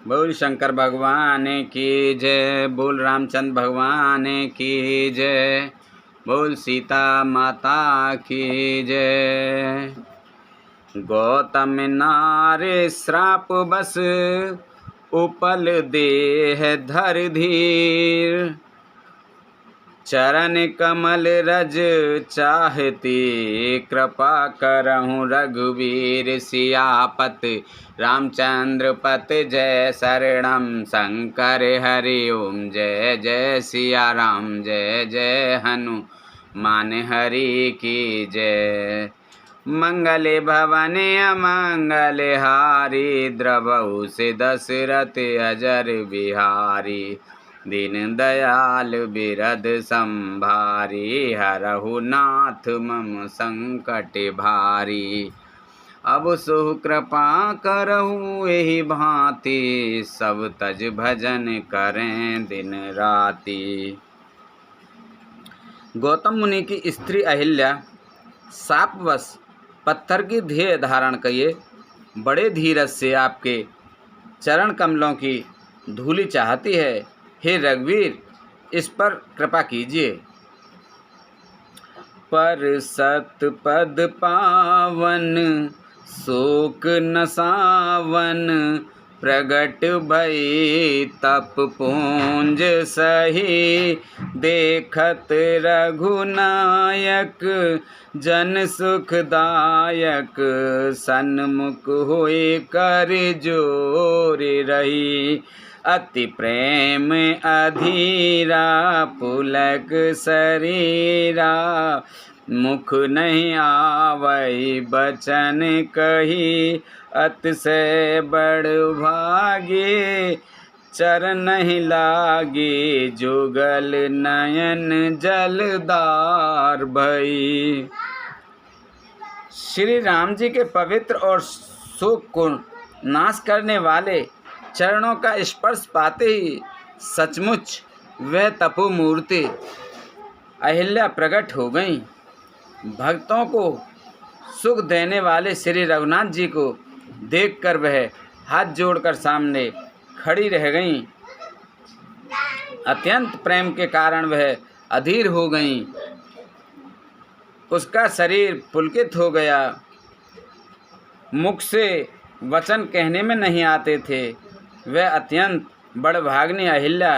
बोल शंकर भगवान की जय, बोल रामचंद्र भगवान की जय, बोल सीता माता की जय। गौतम नारे श्राप बस उपल देह धर धीर, चरण कमल रज चाहती कृपा करहूँ रघुवीर। सियापत रामचंद्र पत जय शरणम शंकर हरि ओम। जय जय सिया राम जय जय हनुमान हरि की जय। मंगल भवन अमंगल हारी, द्रवहु से दशरथ अजर बिहारी। दीन दयाल बिरद संभारी, हरहु नाथ मम संकट भारी। अब सो कृपा करहु एहि भांति, सब तज भजन करें दिन राति। गौतम मुनि की स्त्री अहिल्या शापवश पत्थर की देह धारण किए बड़े धीरज से आपके चरण कमलों की धूलि चाहती है। हे रघुवीर, इस पर कृपा कीजिए। पर सतपद पावन शोक नसावन, प्रगट भई तप पुंज सही। देखत रघुनायक जन सुखदायक, सन्मुख होय कर जोर रही। अति प्रेम अधीरा पुलक शरीरा, मुख नहीं आवै बचन कही। अतिशय बड़ भागे चरण नहीं लागे, जुगल नयन जलदार भई। श्री राम जी के पवित्र और शोक को नाश करने वाले चरणों का स्पर्श पाते ही सचमुच वह तपोमूर्ति अहिल्या प्रकट हो गईं। भक्तों को सुख देने वाले श्री रघुनाथ जी को देखकर वह हाथ जोड़कर सामने खड़ी रह गईं। अत्यंत प्रेम के कारण वह अधीर हो गईं। उसका शरीर पुलकित हो गया। मुख से वचन कहने में नहीं आते थे। वह अत्यंत बड़भाग्नि अहिल्या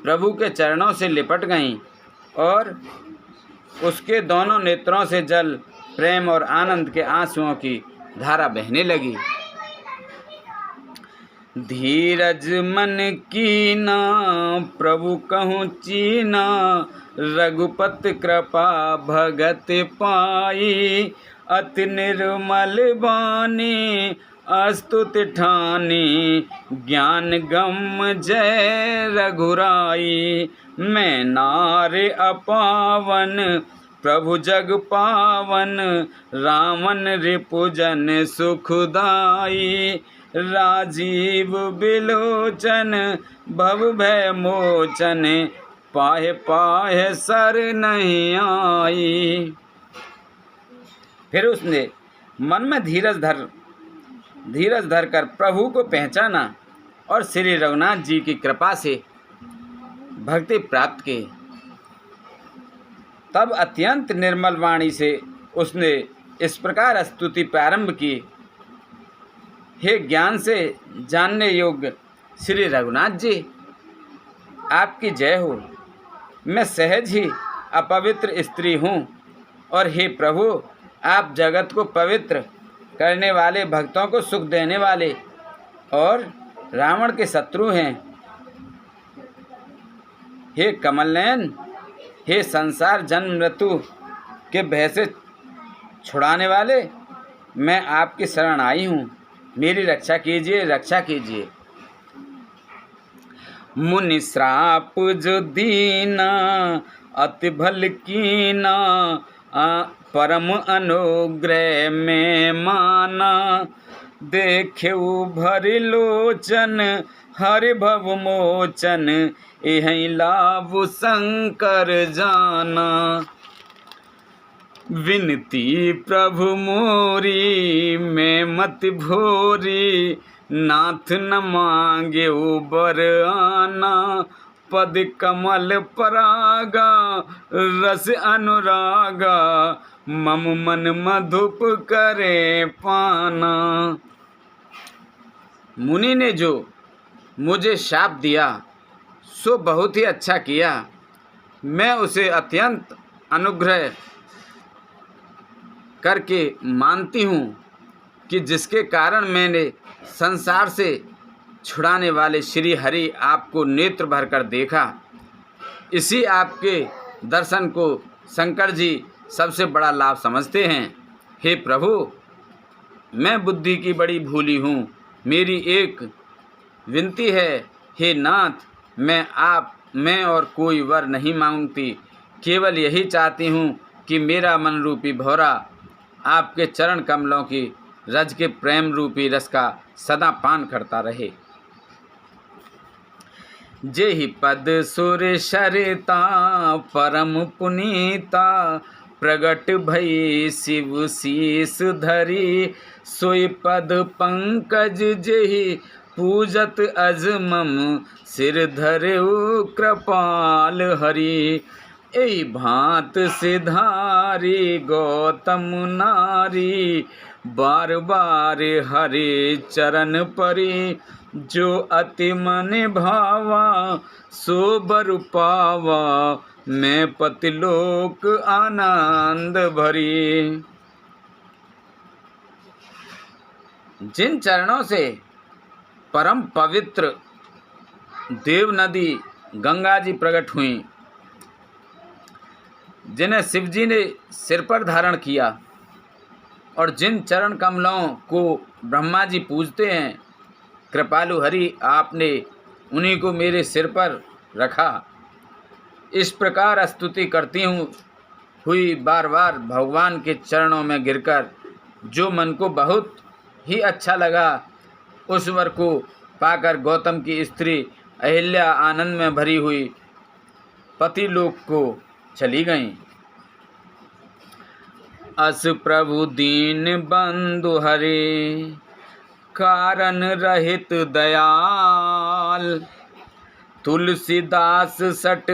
प्रभु के चरणों से लिपट गईं और उसके दोनों नेत्रों से जल प्रेम और आनंद के आंसुओं की धारा बहने लगी। धीरज मन कीना प्रभु कहूँ चीना, रघुपत कृपा भगत पाई। अति निर्मल बानी अस्तुति ठानी, ज्ञान गम जय रघुराई। मैं नारे अपावन प्रभु जग पावन, रावण रिपुजन सुखदाई। राजीव बिलोचन भव भय मोचन, पाहे पाहे सर नहीं आई। फिर उसने मन में धीरज धर कर प्रभु को पहचाना और श्री रघुनाथ जी की कृपा से भक्ति प्राप्त की। तब अत्यंत निर्मल वाणी से उसने इस प्रकार स्तुति प्रारंभ की। हे ज्ञान से जानने योग्य श्री रघुनाथ जी, आपकी जय हो। मैं सहज ही अपवित्र स्त्री हूँ और हे प्रभु, आप जगत को पवित्र करने वाले, भक्तों को सुख देने वाले और रावण के शत्रु हैं। हे कमलनयन, हे संसार जन्म मृत्यु के भय से छुड़ाने वाले, मैं आपकी शरण आई हूँ। मेरी रक्षा कीजिए, रक्षा कीजिए। मुनि श्राप जो दीना अति भल कीना, परम अनुग्रह में माना। देखेऊ भरि लोचन हरि भव मोचन, यही लाभ शंकर जाना। विनती प्रभु मोरी मैं मत भोरी, नाथ न मांगे बर आना, पद कमल परागा, रस अनुरागा, मम मन मधुप करे पाना। मुनि ने जो मुझे शाप दिया सो बहुत ही अच्छा किया। मैं उसे अत्यंत अनुग्रह करके मानती हूँ कि जिसके कारण मैंने संसार से छुड़ाने वाले श्री हरि आपको नेत्र भर कर देखा। इसी आपके दर्शन को शंकर जी सबसे बड़ा लाभ समझते हैं। हे प्रभु, मैं बुद्धि की बड़ी भूली हूँ। मेरी एक विनती है, हे नाथ, मैं और कोई वर नहीं मांगती, केवल यही चाहती हूँ कि मेरा मन रूपी भौरा आपके चरण कमलों की रज के प्रेम रूपी रस का सदा पान करता रहे। जेहि पद सुर सरिता परम पुनीता, प्रगट भई शिव शीस धरी, सोई पद पंकज जेहि पूजत अज मम, सिर धरेउ कृपाल हरि। एहि भांत सिधारी गौतम नारी, बार बार हरि चरण परी, जो अति मन भावा सो बर पावा, मैं पतिलोक आनंद भरी। जिन चरणों से परम पवित्र देव नदी गंगा जी प्रकट हुई, जिन्हें शिव जी ने सिर पर धारण किया, और जिन चरण कमलों को ब्रह्मा जी पूजते हैं, कृपालु हरि आपने उन्हीं को मेरे सिर पर रखा। इस प्रकार स्तुति करती हुई बार बार भगवान के चरणों में गिरकर जो मन को बहुत ही अच्छा लगा, उस वर को पाकर गौतम की स्त्री अहिल्या आनंद में भरी हुई पति लोक को चली गईं। अस प्रभु दीन बंधु हरे, कारण रहित दयाल, तुलसीदास सट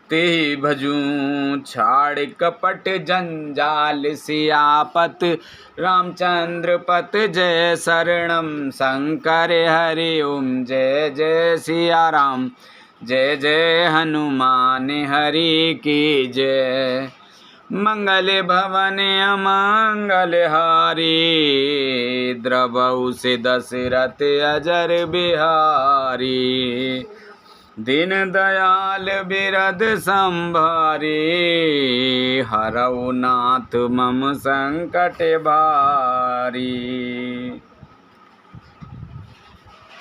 ते भजूं, छाड़ कपट जंजाल, सियापत रामचंद्र पत जय शरणम, शंकर हरि ओम जय जय सिया राम, जय जय हनुमान हरि की जय। मंगल भवन अमंगल हारी, द्रवहु से दशरथ अजर बिहारी, दीन दयाल बिरद संभारी, हरऊ नाथ मम संकट भारी।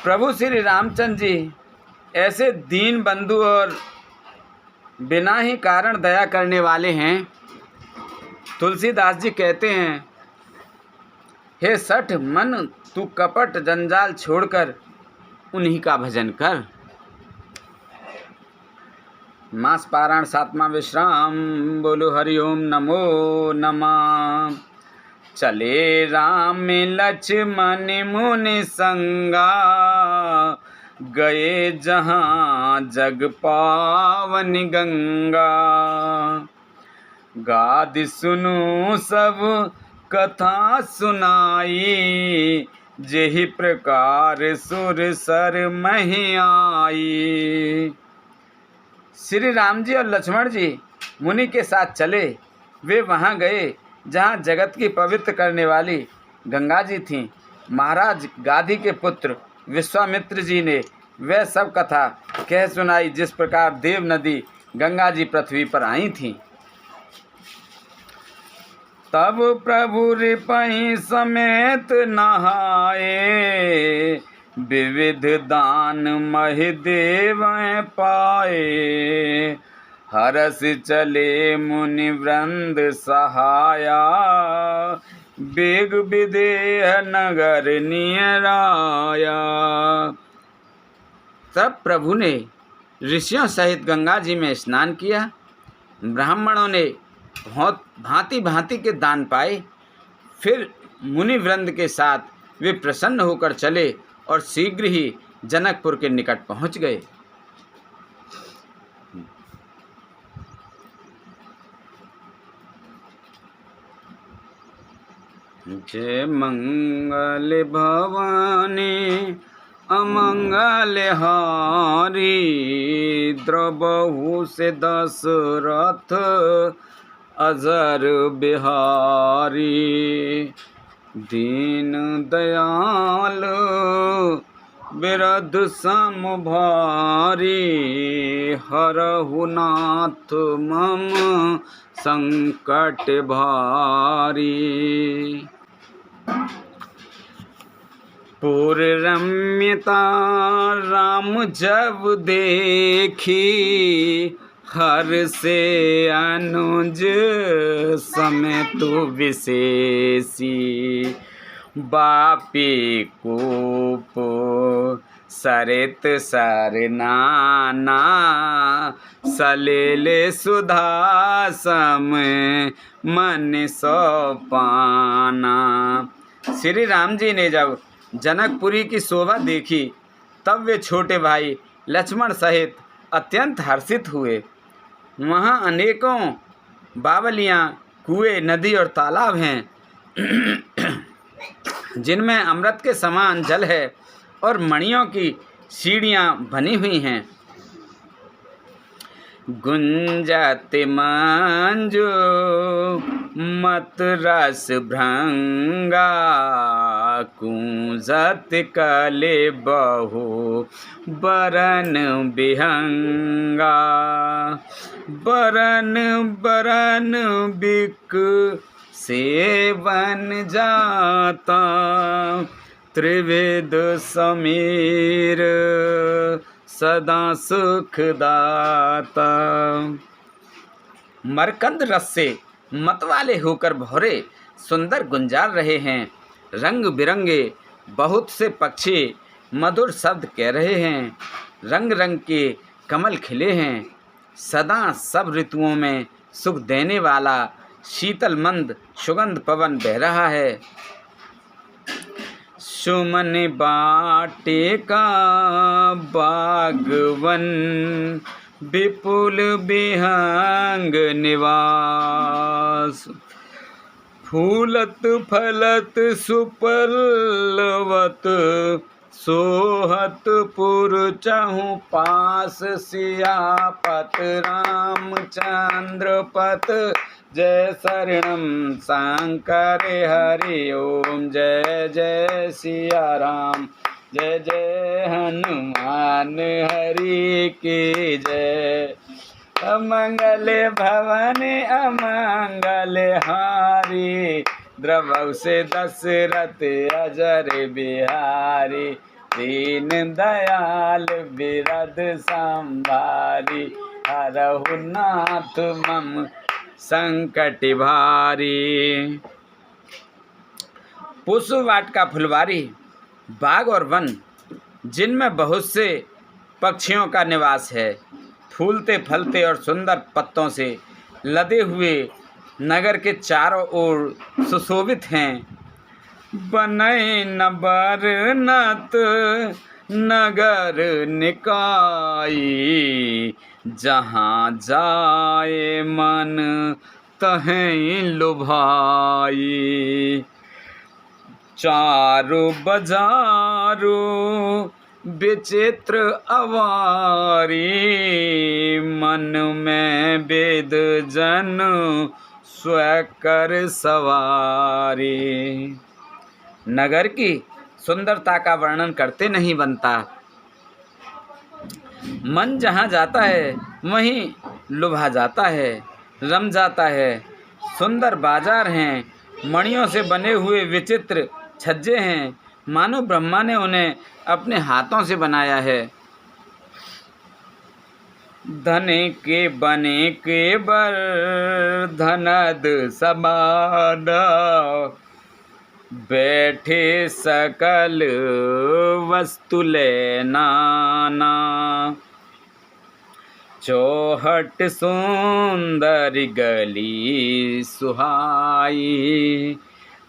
प्रभु श्री रामचंद्र जी ऐसे दीन बंधु और बिना ही कारण दया करने वाले हैं। तुलसीदास जी कहते हैं, हे सठ मन तू कपट जंजाल छोड़कर उन्हीं का भजन कर। मास पारायण 7वां विश्राम। बोलो हरिओम नमो नमः। चले राम लक्ष्मण मुनि संगा, गए जहाँ जग पावन गंगा, गादि सुनु सब कथा सुनाई, जेहि प्रकार सुर सर मही आई। श्री राम जी और लक्ष्मण जी मुनि के साथ चले। वे वहाँ गए जहाँ जगत की पवित्र करने वाली गंगा जी थीं। महाराज गाधी के पुत्र विश्वामित्र जी ने वह सब कथा कह सुनाई जिस प्रकार देव नदी गंगा जी पृथ्वी पर आई थीं। तब प्रभु रिपहि समेत नहाए, विविध दान महि देव पाए, हरस चले मुनि वृंद सहाया, बेग विदेह नगर नियराया। तब प्रभु ने ऋषियों सहित गंगा जी में स्नान किया। ब्राह्मणों ने भांति भांति के दान पाए। फिर मुनि वृंद के साथ वे प्रसन्न होकर चले और शीघ्र ही जनकपुर के निकट पहुँच गए। जय मंगल भवानी अमंगल हारी, द्रबहु से दशरथ अजर बिहारी। दीन दयाल बिरध सम भारी, हरहु नाथ मम संकट भारी। पुर रम्यता राम जब देखी, हर से अनुज समेत विशेषी। बापी कूप सरित सरनाना, सलिल सुधा सम मन सोपाना। श्री राम जी ने जब जनकपुरी की शोभा देखी तब वे छोटे भाई लक्ष्मण सहित अत्यंत हर्षित हुए। वहाँ अनेकों बावलियाँ, कुएं, नदी और तालाब हैं जिनमें अमृत के समान जल है और मणियों की सीढ़ियाँ बनी हुई हैं। गुंजत मंजू मत रस भृंगा, कूंजत कले बहु बरन बिहंगा। बरन बरन बिक सेवन जाता, त्रिविध समीर सदा सुखदाता। मरकंद रस से मतवाले होकर भौरे सुंदर गुंजार रहे हैं। रंग बिरंगे बहुत से पक्षी मधुर शब्द कह रहे हैं। रंग रंग के कमल खिले हैं। सदा सब ऋतुओं में सुख देने वाला शीतल मंद सुगंध पवन बह रहा है। सुमन बाटिका बागवन, विपुल विहंग निवास। फूलत फलत सुपलवत, सोहत पुर चहु पास। सियापत रामचंद्र पत, जय शरणम शंकर हरि ओम। जय जय सिया राम, जय जय हनुमान हरि की जय। अमंगल भवन अमंगल हारी, द्रवहु से दशरथ अजर बिहारी। दीन दयाल बिरध संभारी, हरहु नाथ मम संकट भारी। पुष्प वाटिका फुलवारी, बाग और वन जिनमें बहुत से पक्षियों का निवास है, फूलते फलते और सुंदर पत्तों से लदे हुए नगर के चारों ओर सुशोभित हैं। बनय न बरनत नगर निकाई, जहाँ जाए मन तहें लुभाई। चारो बजारो विचित्र अवारी, मन में वेद जन स्वकर सवारी। नगर की सुंदरता का वर्णन करते नहीं बनता। मन जहाँ जाता है वहीं लुभा जाता है, रम जाता है। सुंदर बाजार हैं, मणियों से बने हुए विचित्र छज्जे हैं, मानो ब्रह्मा ने उन्हें अपने हाथों से बनाया है। धने के बने के बर धनद समाना, बैठे सकल वस्तु ले नाना। चौहट सुंदर गली सुहाई,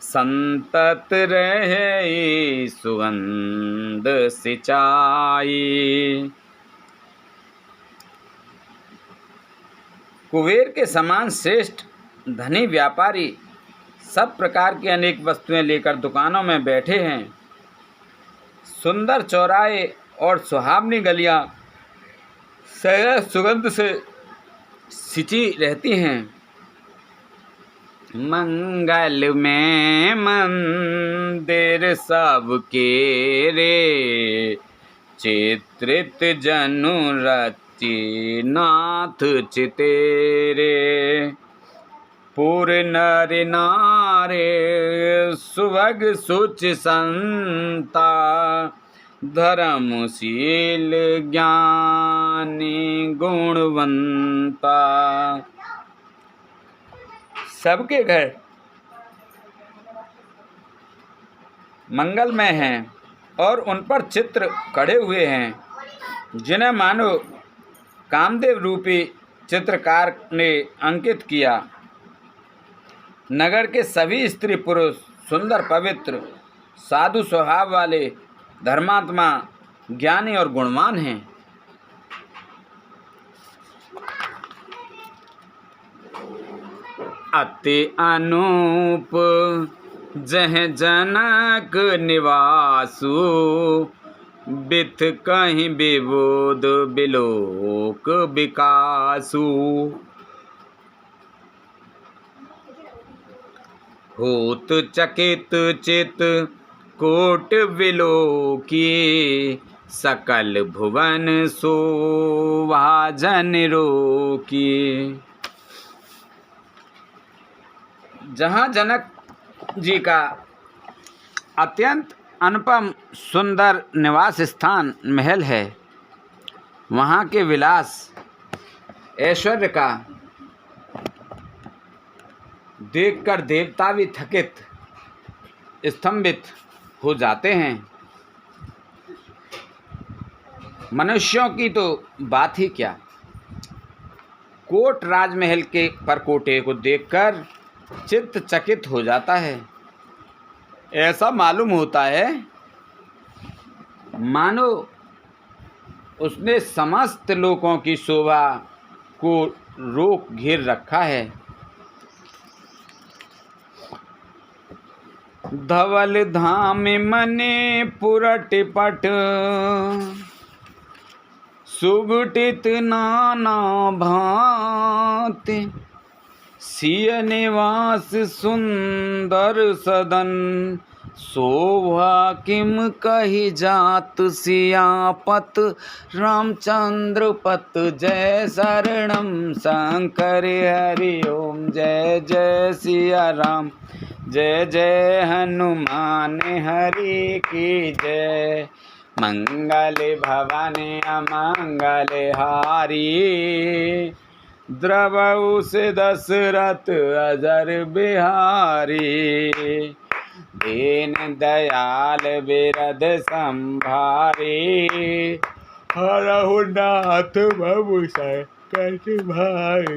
संतत रहे सुगंध सिंचाई। कुबेर के समान श्रेष्ठ धनी व्यापारी सब प्रकार की अनेक वस्तुएं लेकर दुकानों में बैठे हैं। सुंदर चौराहे और सुहावनी गलियां सदैव सुगंध से सिंची रहती हैं। मंगल में मंदिर सबके रे, चित्रित जनु रचि नाथ चितेरे। पूर नर नारे सुभग सुच संता, धर्मशील ज्ञानी गुणवंता। सबके घर मंगलमय हैं और उन पर चित्र कढ़े हुए हैं, जिन्हें मानो कामदेव रूपी चित्रकार ने अंकित किया। नगर के सभी स्त्री पुरुष सुंदर, पवित्र, साधु स्वभाव वाले, धर्मात्मा, ज्ञानी और गुणवान हैं। अति अनूप जह जनक निवासु, बिथ कहीं विबुध बिलोक विकासु। होत चकित चित कोट विलोकी, सकल भुवन शोभा जन रोकी। जहाँ जनक जी का अत्यंत अनुपम सुंदर निवास स्थान महल है, वहाँ के विलास ऐश्वर्य का देखकर देवता भी थकित स्तंभित हो जाते हैं। मनुष्यों की तो बात ही क्या, कोट राजमहल के परकोटे को देखकर चित्त चकित हो जाता है। ऐसा मालूम होता है मानो उसने समस्त लोकों की शोभा को रोक घेर रखा है। धवल धाम मने पुरट पट, सुगठित नाना भांति। सिय निवास सुंदर सदन, शोभा किम कही जात। सियापत रामचंद्र पत, जय शरणम शंकर हरि ओम। जय जय सिया राम, जय जय हनुमान हरि की जय। मंगल भवानी अमंगल हारी, द्रवउ से दशरथ अजर बिहारी। दीन दयाल बिरद संभारी, हरहु नाथ भव संकट भाई।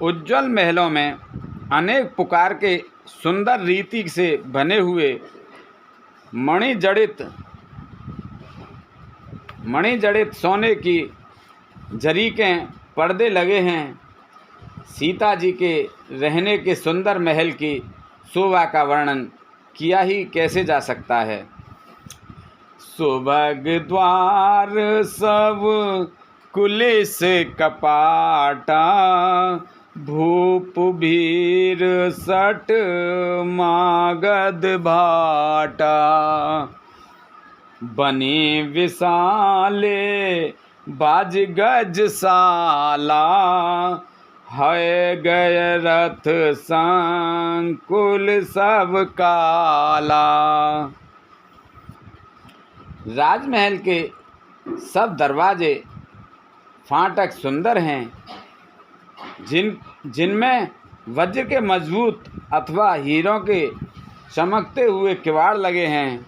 उज्ज्वल महलों में अनेक प्रकार के सुंदर रीति से बने हुए मणि सोने की जरी के पर्दे लगे हैं। सीता जी के रहने के सुंदर महल की शोभा का वर्णन किया ही कैसे जा सकता है। सुभग द्वार सब कुलिस कपाटा, भूप भीर सट मागध भाटा। बनी विशाले बाज गजशाला, है गय रथ संकुल सब काला। राजमहल के सब दरवाजे फाटक सुंदर हैं, जिनमें वज्र के मजबूत अथवा हीरों के चमकते हुए किवाड़ लगे हैं।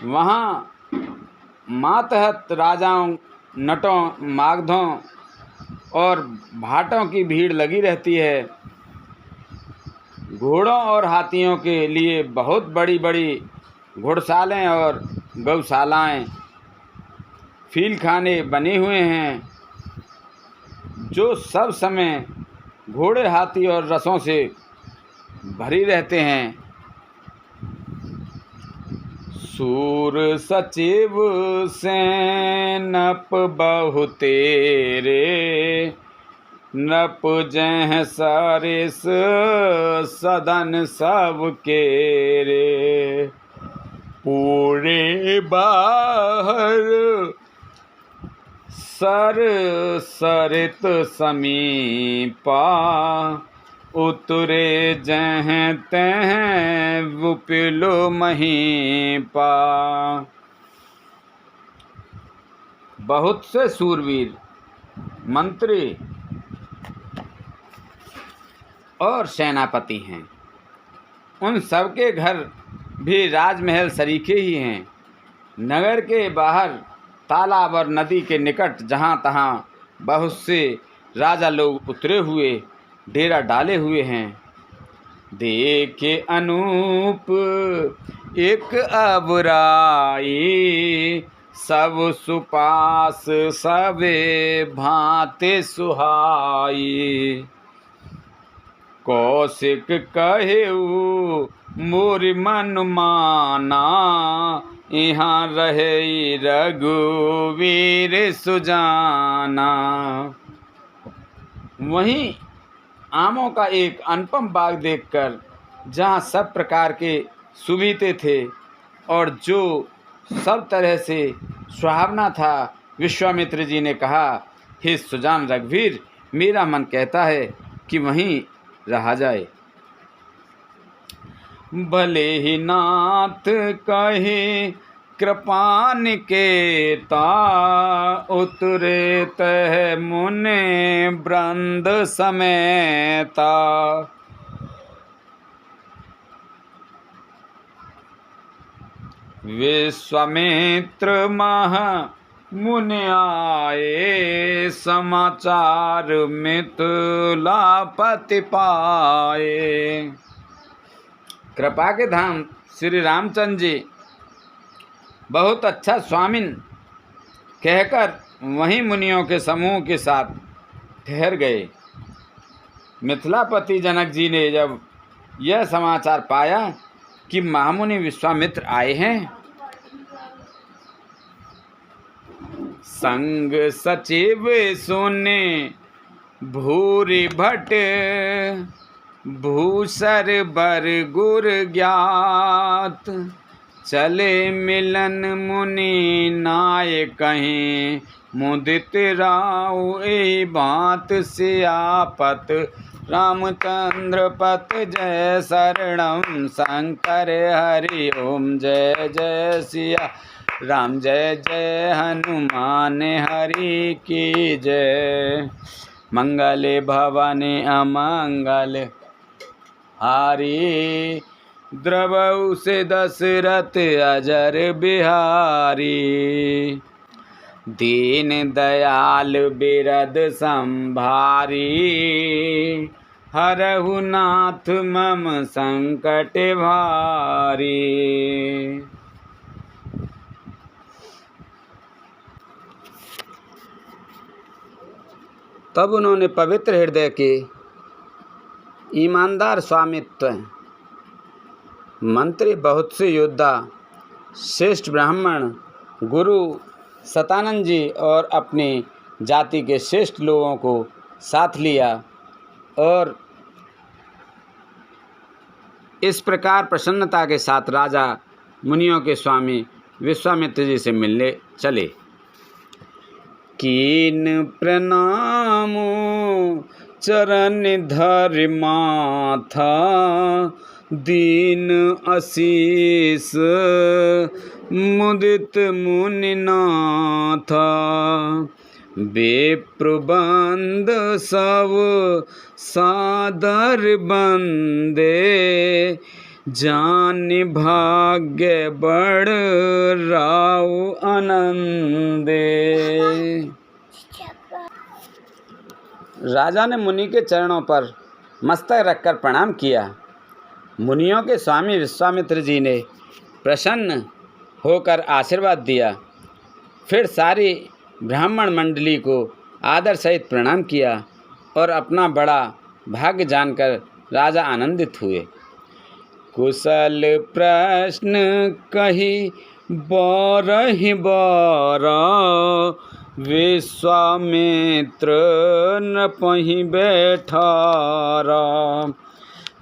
वहाँ मातहत राजाओं, नटों, मागधों और भाटों की भीड़ लगी रहती है। घोड़ों और हाथियों के लिए बहुत बड़ी बड़ी घुड़सालें और गौशालाएं, फीलखाने बने हुए हैं, जो सब समय घोड़े, हाथी और रसों से भरी रहते हैं। सूर सचिव सैनप बहु तेरे, नप जह सारिस सदन सब केरे। पूरे बाहर सर सरित समीपा, उतरे जह तह विपुल महीपा। बहुत से सूरवीर, मंत्री और सेनापति हैं। उन सबके घर भी राजमहल सरीखे ही हैं। नगर के बाहर तालाब और नदी के निकट जहाँ तहाँ बहुत से राजा लोग उतरे हुए डेरा डाले हुए हैं। देखे अनूप एक अबराई, सब सुपास सबे भांति सुहाई। कौशिक कहेऊ मोर मन माना, यहाँ रहे रघुवीर सुजाना। वहीं आमों का एक अनुपम बाग देखकर, जहाँ सब प्रकार के सुविधे थे और जो सब तरह से सुहावना था, विश्वामित्र जी ने कहा, हे सुजान रघुवीर, मेरा मन कहता है कि वहीं रहा जाए। भले ही नाथ कहे कृपान के ता, उतरे तह मुने वृंद समेता। विश्वामित्र मह मुनि आए, समाचार मिथिलापति पाए। कृपा के धाम श्री रामचंद्र जी बहुत अच्छा स्वामिन कहकर वहीं मुनियों के समूह के साथ ठहर गए। मिथिलापति जनक जी ने जब यह समाचार पाया कि महामुनि विश्वामित्र आए हैं, संग सचिव सुने भूरि भट, भूसर बर गुर ज्ञात। चले मिलन मुनि नाय कहीं, मुदित राव ए बात सियापत। रामचंद्र पत जय शरणम, शंकर हरि ओम जय जय सिया राम, जय जय हनुमान हरि की जय। मंगले भवने अमंगल हारी, द्रवउ से दशरथ अजर बिहारी। दीन दयाल बिरद संभारी, हरहु नाथ मम संकट भारी। तब उन्होंने पवित्र हृदय के ईमानदार स्वामित्व, मंत्री, बहुत से योद्धा, श्रेष्ठ ब्राह्मण, गुरु सतानंद जी और अपनी जाति के श्रेष्ठ लोगों को साथ लिया और इस प्रकार प्रसन्नता के साथ राजा मुनियों के स्वामी विश्वामित्र जी से मिलने चले। कीन प्रणाम चरण धर माथा, दीन आशीष मुदित मुनि नाथा। बेप्रबंध सब सादर बंदे, जान भाग्य बड़ राव आनंदे। राजा ने मुनि के चरणों पर मस्तक रखकर प्रणाम किया। मुनियों के स्वामी विश्वामित्र जी ने प्रसन्न होकर आशीर्वाद दिया। फिर सारी ब्राह्मण मंडली को आदर सहित प्रणाम किया और अपना बड़ा भाग्य जानकर राजा आनंदित हुए। कुशल प्रश्न कही बारहि बार, विश्वामित्र नपहि बैठारा।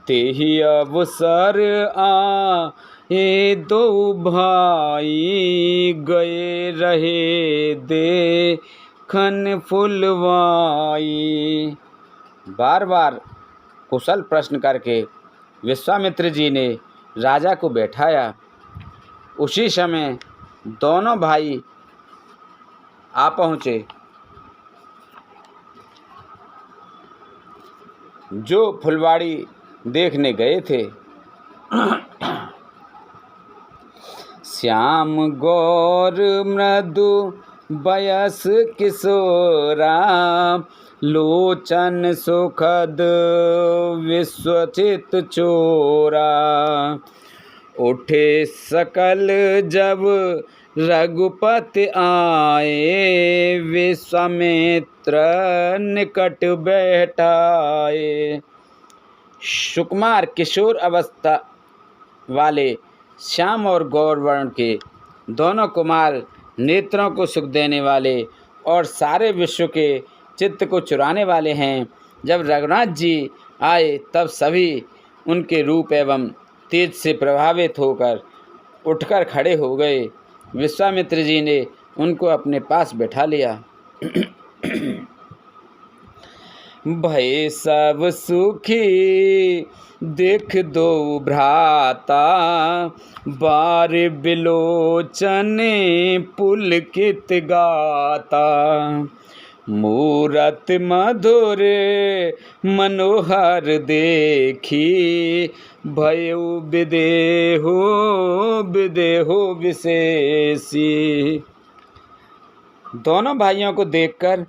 तेहि अवसर आए दो भाई, गए रहे देखन फुलवाई। बार बार कुशल प्रश्न करके विश्वामित्र जी ने राजा को बैठाया। उसी समय दोनों भाई आ पहुँचे, जो फुलवाड़ी देखने गए थे। श्याम गौर मृदु बयस किशोरा, लोचन सुखद विश्वचित चोरा। उठे सकल जब रघुपति आए, विश्वामित्र निकट बैठाए। सुकुमार किशोर अवस्था वाले श्याम और गौर वर्ण के दोनों कुमार, नेत्रों को सुख देने वाले और सारे विश्व के चित्त को चुराने वाले हैं। जब रघुनाथ जी आए तब सभी उनके रूप एवं तेज से प्रभावित होकर उठकर खड़े हो गए। विश्वामित्र जी ने उनको अपने पास बैठा लिया। भय सब सुखी देख दो भ्राता, बार बिलोचने पुलकित गाता। मूरत मधुर मनोहर देखी, भयो विदेहो विदेहो विशेषी। दोनों भाइयों को देखकर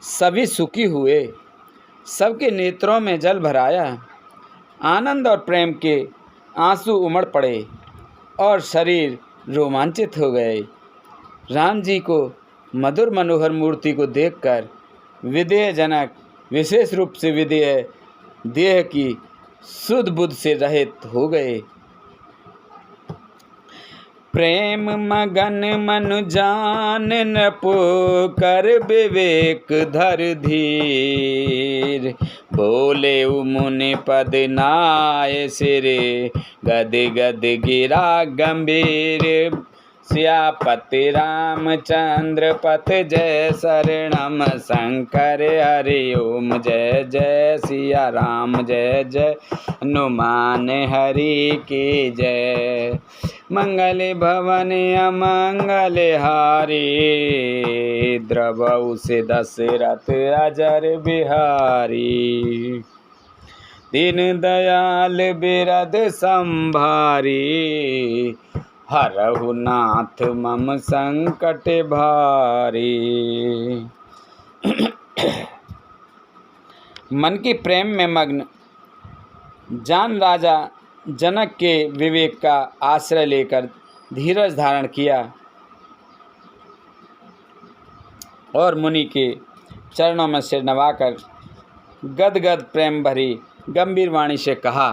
सभी सुखी हुए, सबके नेत्रों में जल भराया। आनंद और प्रेम के आंसू उमड़ पड़े और शरीर रोमांचित हो गए। राम जी को मधुर मनोहर मूर्ति को देखकर विदेह जनक, विशेष रूप से विदेह देह की शुद्ध बुद्ध से रहित हो गए। प्रेम मगन मनु जान नृप, कर विवेक धर धीर। बोले मुनि पद नाय सिरे, गद गद गिरा गंभीर। सियापति रामचंद्र पत जय शरणम, शंकर हरि ओम जय जय। सिया राम जय जय, हनुमान हरि की जय। मंगल भवन अमंगल हारी, द्रवहु से दशरथ अजर बिहारी। दीन दयाल बिरद संभारी, हरहु नाथ मम संकट भारी। मन की प्रेम में मग्न जान राजा जनक के विवेक का आश्रय लेकर धीरज धारण किया और मुनि के चरणों में सिर नवाकर गदगद प्रेम भरी गंभीर वाणी से कहा।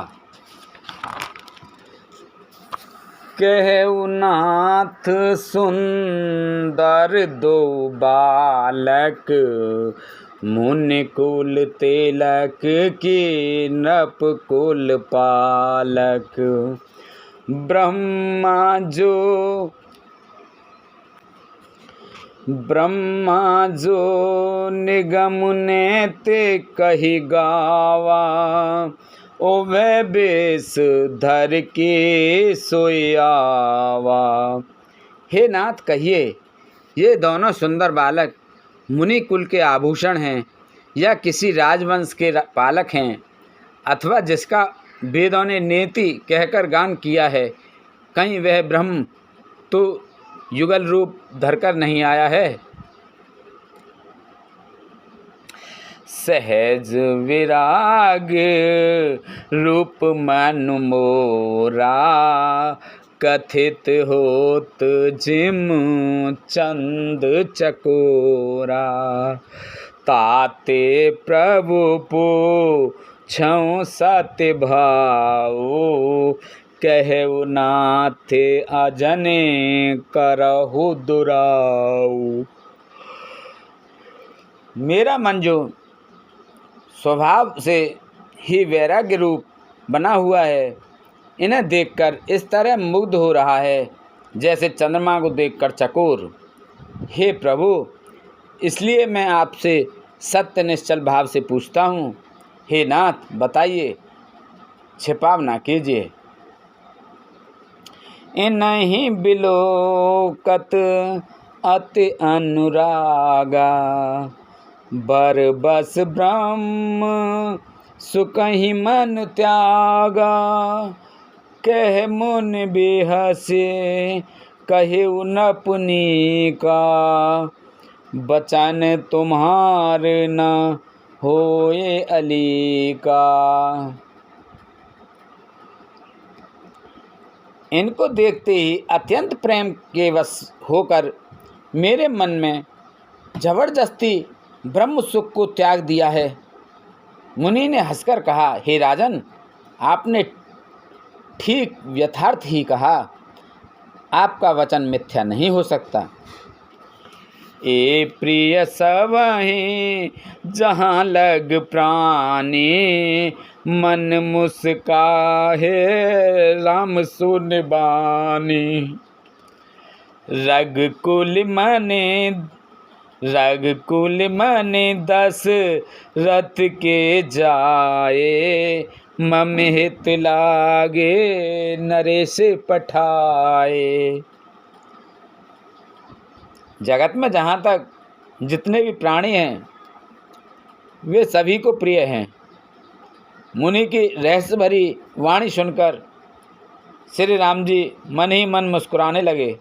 कहु नाथ सुंदर दो बालक, मुनि कुल तिलक की नृप कुल पालक। ब्रह्मा जो निगम नेति कही गावा, ओ वह बेस धर के सोई आवा। हे नाथ कहिए, ये दोनों सुंदर बालक मुनि कुल के आभूषण हैं या किसी राजवंश के पालक हैं, अथवा जिसका वेदों ने नेति कहकर गान किया है, कहीं वह ब्रह्म तो युगल रूप धरकर नहीं आया है। सहज विराग रूप मनु मोरा, कथित होत जिम चंद चकोरा। ताते प्रभु पूछऊं सत्य भाऊ, कहु नाथ अजने करहु दुराऊ। मेरा मन जो स्वभाव से ही वैराग्य रूप बना हुआ है, इन्हें देखकर इस तरह मुग्ध हो रहा है जैसे चंद्रमा को देखकर चकोर। हे प्रभु, इसलिए मैं आपसे सत्य निश्चल भाव से पूछता हूँ, हे नाथ बताइए, छिपाव ना कीजिए। इन्हीं बिलोकत अति अनुरागा, बर बस ब्रह्म सुकहि मन त्यागा। कह मुन बिहसे कहे न पुनीका, बचन तुम्हार न होए अली का। इनको देखते ही अत्यंत प्रेम के वश होकर मेरे मन में जबरदस्ती ब्रह्म सुख को त्याग दिया है। मुनि ने हंसकर कहा, हे राजन, आपने ठीक यथार्थ ही कहा, आपका वचन मिथ्या नहीं हो सकता। ए प्रिय सबहि जहाँ लग प्राणी, मन मुस्काहे राम सुन बानी। रघुकुल मने दस रथ के जाए, मम हित लागे नरेश पठाए। जगत में जहाँ तक जितने भी प्राणी हैं वे सभी को प्रिय हैं। मुनि की रहस्य भरी वाणी सुनकर श्री राम जी मन ही मन मुस्कुराने लगे।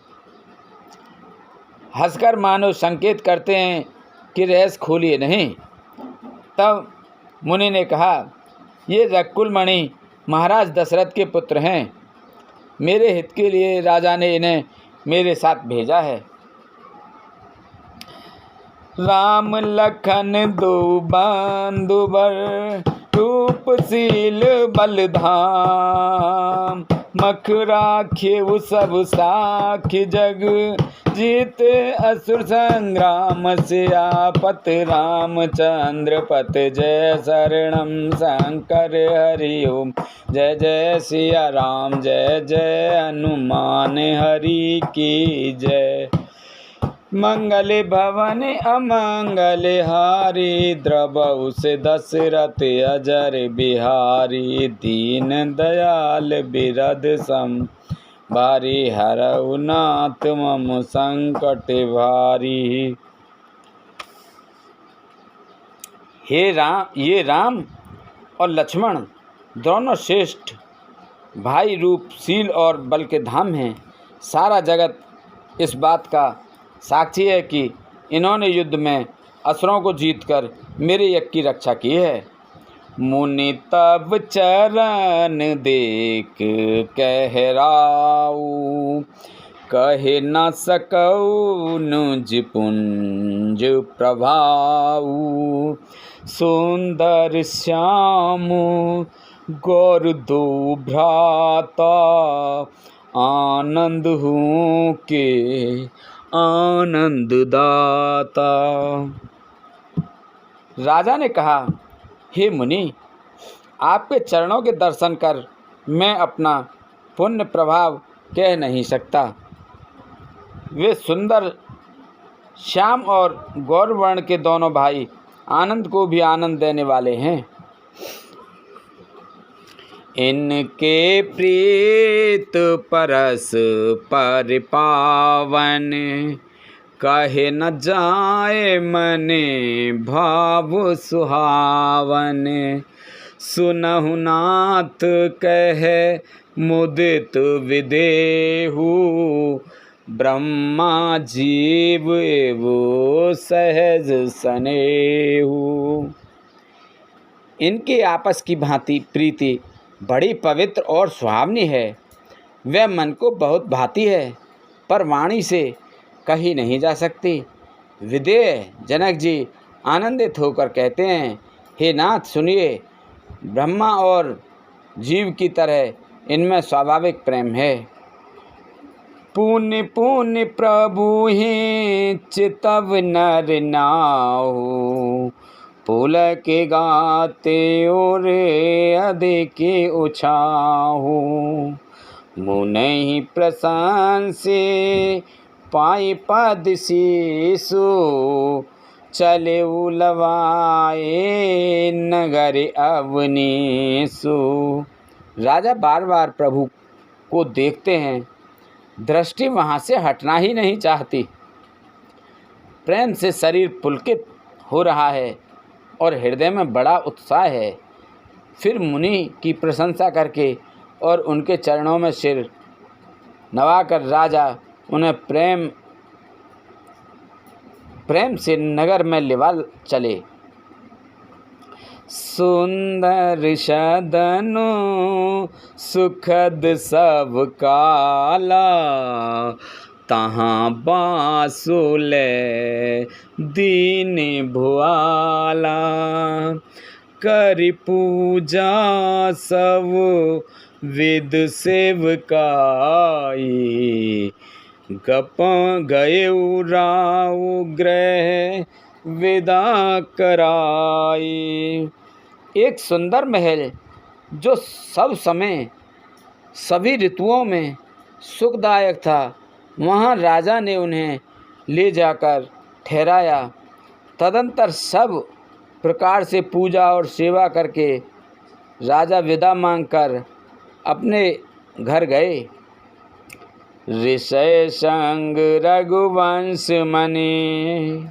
हंसकर मानो संकेत करते हैं कि रहस्य खोलिए नहीं। तब मुनि ने कहा, ये रघुकुल मणि महाराज दशरथ के पुत्र हैं। मेरे हित के लिए राजा ने इन्हें मेरे साथ भेजा है। राम लखन दो बंधुवर, रूपशील बलधाम। मख राख्यु सब साखी जग, जीत असुर संग्राम। सियापत रामचंद्र पत, जय शरणम शंकर हरि ओम। जय जय सिया राम, जय जय हनुमान हरि की जय। मंगल भवन अमंगल हारी, द्रवहु से दशरथ अजर बिहारी। दीन दयाल बिरध सम भारी, हरहु नाथ मम संकट भारी। ये राम और लक्ष्मण दोनों श्रेष्ठ भाई रूप, शील और बल के धाम हैं। सारा जगत इस बात का साक्षी है कि इन्होंने युद्ध में असुरों को जीतकर मेरे यज्ञ की रक्षा की है। मुनि तब चरण देख कहराऊ, कहे न सकऊ निज पुंज प्रभाऊ। सुंदर श्याम गौर दो भ्राता, आनंद हूँ के आनंद दाता। राजा ने कहा, हे मुनि, आपके चरणों के दर्शन कर मैं अपना पुण्य प्रभाव कह नहीं सकता। वे सुंदर श्याम और गौरवर्ण के दोनों भाई आनंद को भी आनंद देने वाले हैं। इनके प्रीत परस पर पावन, कहे न जाए मने भाव सुहावन। सुनहु नाथ कहे मुदित विदेहु, ब्रह्मा जीव एवो सहज सनेहु। इनकी आपस की भांति प्रीति बड़ी पवित्र और सुहावनी है। वह मन को बहुत भाती है, पर वाणी से कही नहीं जा सकती। विदेह जनक जी आनंदित होकर कहते हैं, हे नाथ सुनिए, ब्रह्मा और जीव की तरह इनमें स्वाभाविक प्रेम है। पुण्य पुण्य प्रभु ही चितव नर नाहु, पुलक गाते और अधिक उछाहु, मुनहि प्रशंसे पाई पद शीसु, चले उलवाए नगर अवनीसु। राजा बार बार प्रभु को देखते हैं, दृष्टि वहाँ से हटना ही नहीं चाहती। प्रेम से शरीर पुलकित हो रहा है और हृदय में बड़ा उत्साह है। फिर मुनि की प्रशंसा करके और उनके चरणों में सिर नवाकर राजा उन्हें प्रेम से नगर में लिवा चले। सुंदर सदनु सुखद सब काला, तहाँ बासुले दीन भुआला, करि पूजा सब विद सेवकाई, गप गए राव ग्रह विदा कराई। एक सुंदर महल जो सब समय सभी ऋतुओं में सुखदायक था, वहाँ राजा ने उन्हें ले जाकर ठहराया। तदंतर सब प्रकार से पूजा और सेवा करके राजा विदा मांगकर अपने घर गए। ऋषय संग रघुवंश मनि,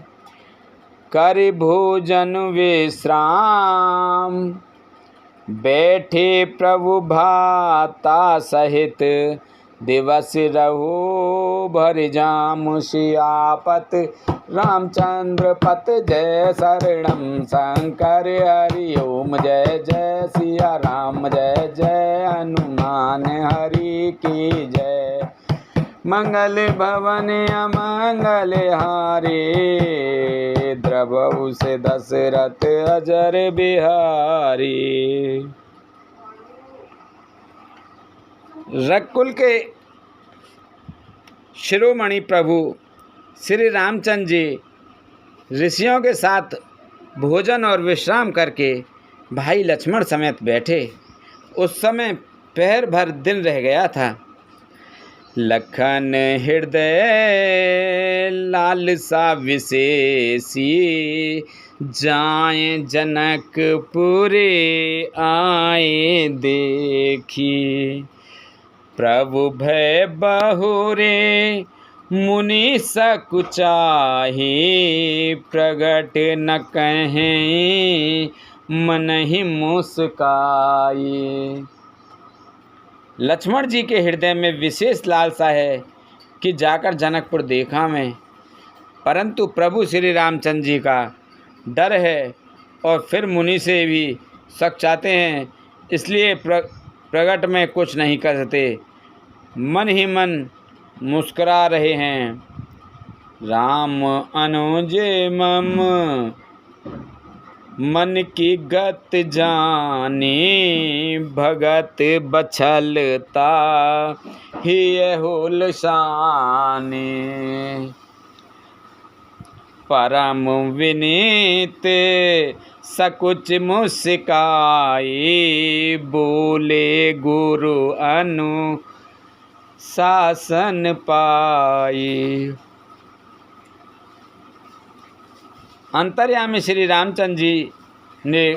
कर भोजन विश्राम, बैठे प्रभु भाता सहित, दिवस रहो भर जाम। सियापत रामचंद्र पत जय शरणम शंकर हरि ओम, जय जय सिया राम, जय जय हनुमान हरि की जय। मंगल भवन अमंगल हारे, द्रवहु से दशरथ अजर बिहारी। रघुकुल के शिरोमणि प्रभु श्री रामचंद्र जी ऋषियों के साथ भोजन और विश्राम करके भाई लक्ष्मण समेत बैठे। उस समय पहर भर दिन रह गया था। लखन हृदय लालसा विशेषी, जाए जनकपुरे आए देखी, प्रभु भय बहुरे मुनि सकुचाही, प्रगट न कहें मन ही मुस्काई। लक्ष्मण जी के हृदय में विशेष लालसा है कि जाकर जनकपुर देखा मैं, परंतु प्रभु श्री रामचंद्र जी का डर है और फिर मुनि से भी शक चाहते हैं, इसलिए प्रगट में कुछ नहीं करते, मन ही मन मुस्कुरा रहे हैं। राम अनुज मम मन की गत जाने, भगत बछलता ही होल शाने, परम विनीत सकुच मुस्काई, बोले गुरु अनु शासन पाई। अंतर्यामी श्री रामचंद्र जी ने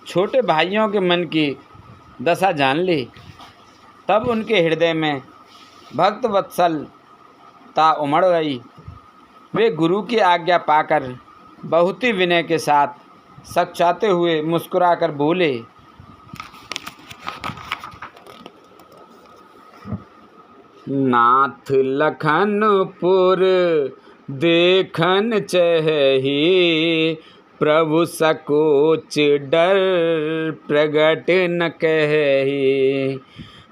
छोटे भाइयों के मन की दशा जान ली। तब उनके हृदय में भक्त वत्सलता उमड़ गई। वे गुरु की आज्ञा पाकर बहुत ही विनय के साथ सकचाते हुए मुस्कुराकर बोले, नाथ लखनपुर देखन चही, प्रभु सकोच डर प्रगट न कही,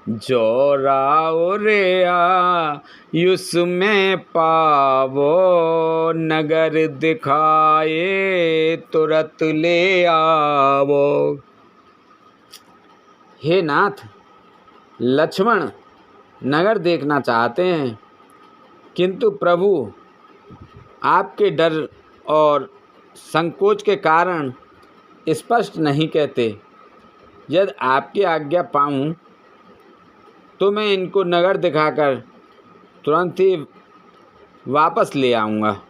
जो राव रे आयुष में पावो, नगर दिखाए तुरत ले आवो। हे नाथ, लक्ष्मण नगर देखना चाहते हैं, किंतु प्रभु आपके डर और संकोच के कारण स्पष्ट नहीं कहते। यदि आपकी आज्ञा पाऊं तो मैं इनको नगर दिखाकर तुरंत ही वापस ले आऊँगा।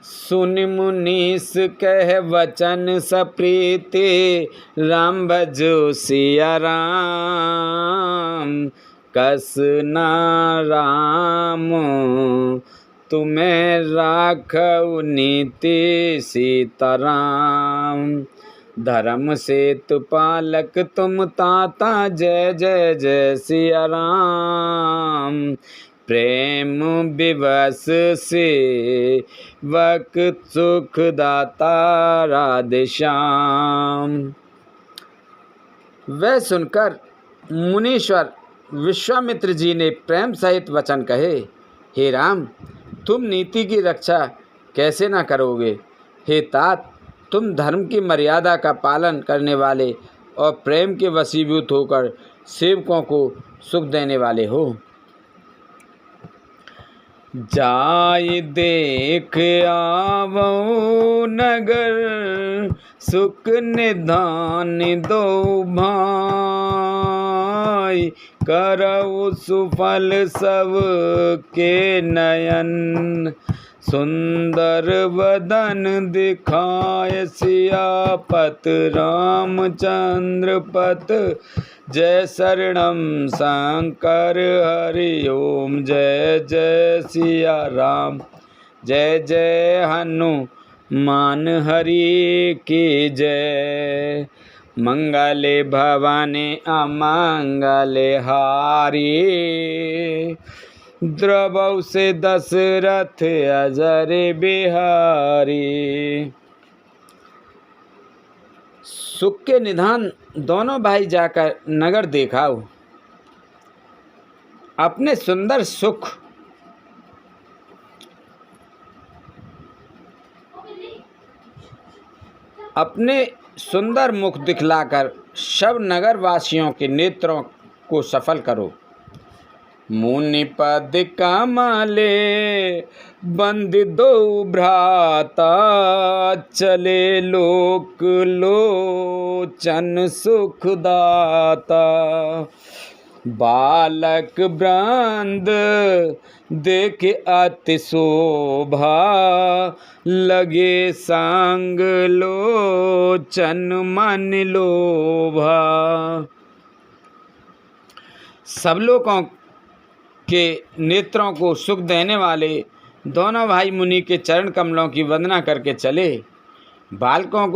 सुन मुनीस कह वचन सप्रीति, राम भजो सिया राम। कस ना राम तुम्हें राखऊ नीति सीताराम। धर्म सेतु पालक तुम ताता, जय जय जय सिया राम। प्रेम विवश से वक सुख दाता राधे श्याम। वह सुनकर मुनीश्वर विश्वामित्र जी ने प्रेम सहित वचन कहे, हे राम, तुम नीति की रक्षा कैसे न करोगे। हे तात, तुम धर्म की मर्यादा का पालन करने वाले और प्रेम के वशीभूत होकर सेवकों को सुख देने वाले हो। जाय देख आवो नगर, सुख निधान दो भाई। करऊ सुफल सब के नयन, सुंदर वदन दिखाय सियापत। रामचंद्र पत जय शरणम शंकर हरि ओम। जय जय सिया राम, जय जय हनुमान हरि की जय। मंगले भवानी अमंगले हारी, द्रवौ से दशरथ अजर बिहारी। सुख के निधान दोनों भाई जाकर नगर देखाओ। अपने सुंदर सुख अपने सुंदर मुख दिखलाकर सब नगर वासियों के नेत्रों को सफल करो। मुनि पद कमले बंद दो भ्राता, चले लोक लोचन सुखदाता। बालक वृंद देख अति शोभा, लगे संग लोचन मन लोभा। सब लोगों के नेत्रों को सुख देने वाले दोनों भाई मुनि के चरण कमलों की वंदना करके चले। बालकों